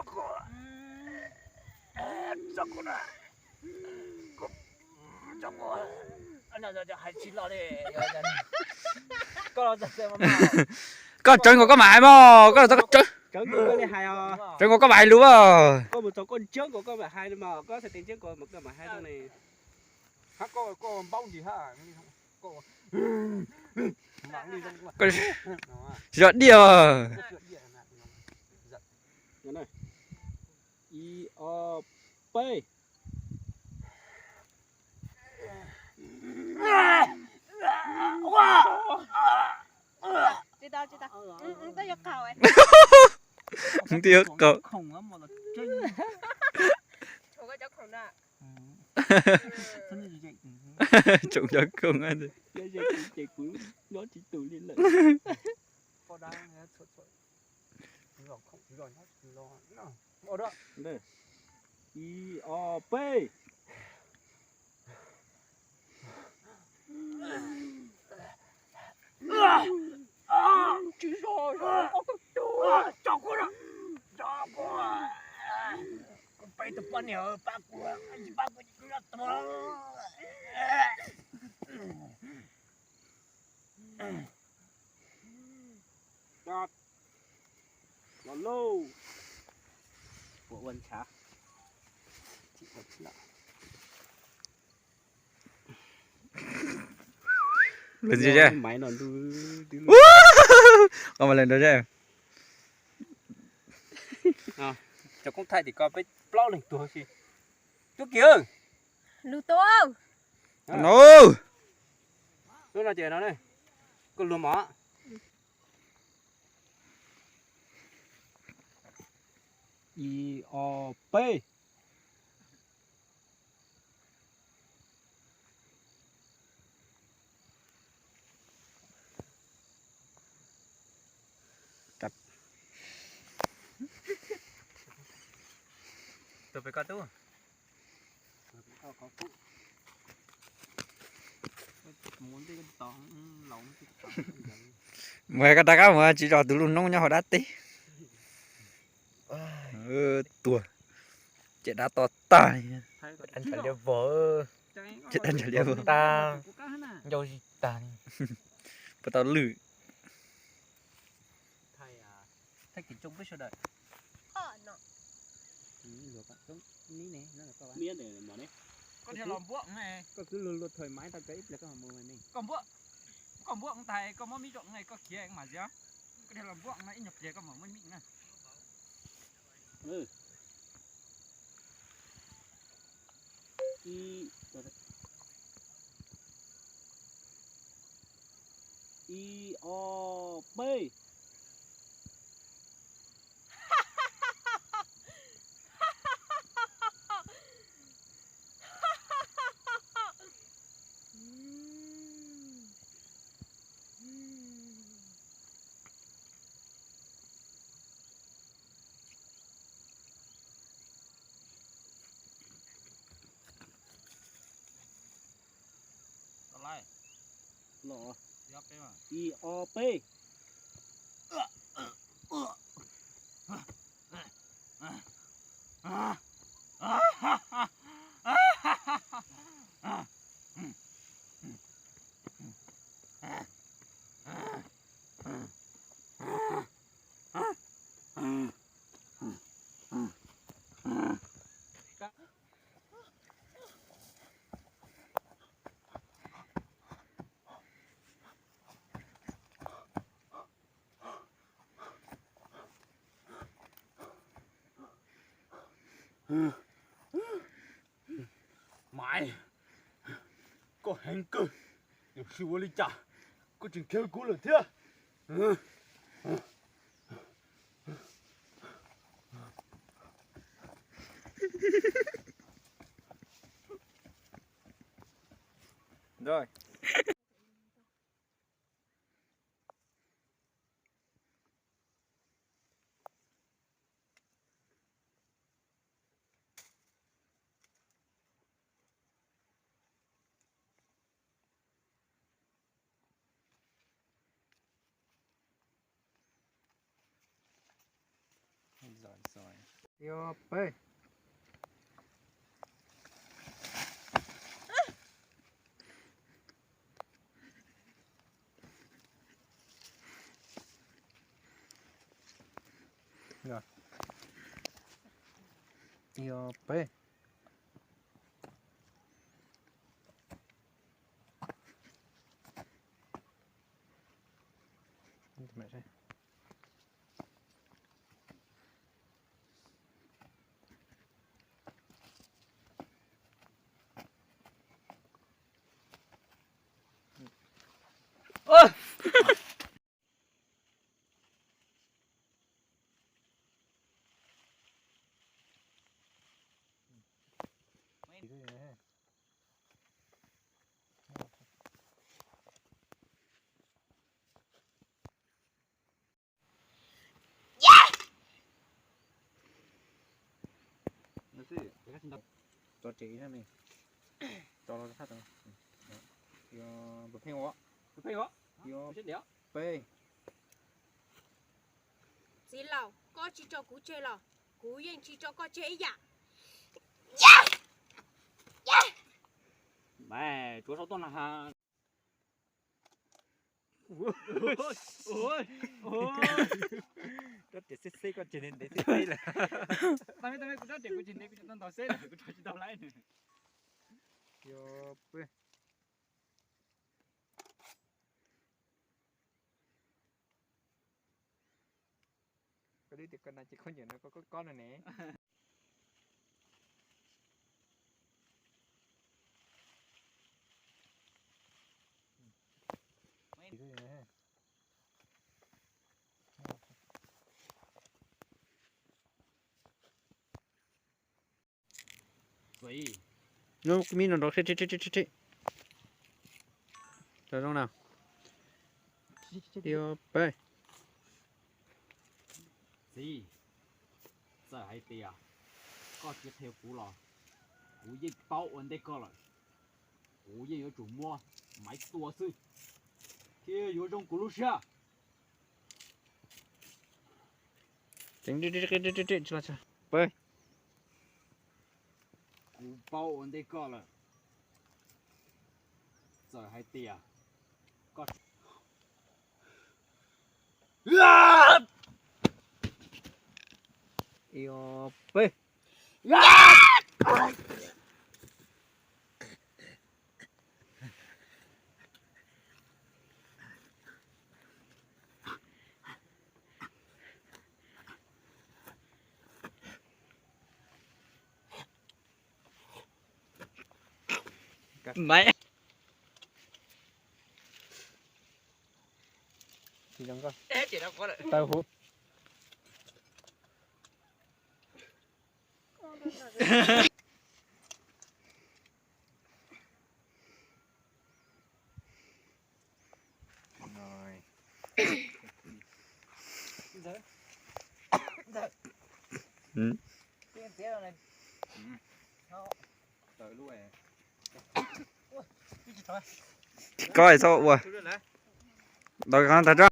có chân của có mại mà có là chân chân của có mại luôn à có một số con trước của có phải hai mà có thể tính trước của một cái mà hai thằng này có bông gì hả có mảng đi trong có giọt điều à này I O P chị tao tao giật cầu ấy không tiếc cậu khổng lắm mà là chân ủa cái khổng đó trông chắc không ăn được chạy cuối nó chỉ tụ lên lại có đang nghe sốt rồi không rồi nó ở đó đây I O P chỉ rồi có cái chúa cho con bay tập ban nhờ ba của cứ ra tao Đọt nó lâu của quân chả chị vật lạ lần gì chứ máy nó còn một lần nữa chứ cho con thay thì có phải plau lên tua gì chú kia lưu tô no chú nào chơi nó này con lùm á I O P tôi phải có tu muốn đi cái tón lỏng mày cái ta cá mà chỉ cho tụi luôn nông nhau họ đắt tí tua chết đã to tài anh phải đeo vợ chết anh chả liêu ta dâu gì ta bắt tao lử thay cái chung với sao đợi nó miếng để mà đấy có thể làm buộng này có cứ luôn thoải mái ta cái là cái mồm này còn buộng thầy có món mì trộn này có kia anh mà gì á có thể làm buộng này nhập về có món mì này I O P lại lọ giáp đấy mà I O P mày có hành cơ được siêu lên trả có chừng kêu cú là thế rồi giỏi giỏi Yo bơi. Rồi. Yo bơi. Mẹ đây. Ôi. Cho chị nữa này. Cho nó phát rồi. Yo bơi phèo á. Thấy không? Yo Chết đéo. bơi. Dì lầu, có chỉ cho cú chơi lầu. Cú yên chỉ cho có chơi dạ. Mẹ, chúa sao tôi là ha. Ôi. Rất để xích con chị nên để xích là. Tao cũng rất để của chị này của tao xếp là của chị tao lại nữa. Yo bơi. Cái đi thì con này chỉ có nhiều nó có con này nè. Vậy. Nó cái min nó chết. Rồi xong nào. Yo bơi. Gì? Giờ hay tiệt. Có tiếp theo cú lò. Cú yên bao ổn định cơ rồi. Cú yên có chủ mua. Máy tua sư. Thế có trong cú lúc xa. Chết. Bơi. Cú bao ổn định cơ rồi. Giờ hay tiệt. Có. Yo bơi. Mẹ. Thì giống con. Ê, chị đâu có được. Tao hút. Rồi. Ừ. Tới lúc này. Coi sao ủa. Rồi con thật ra.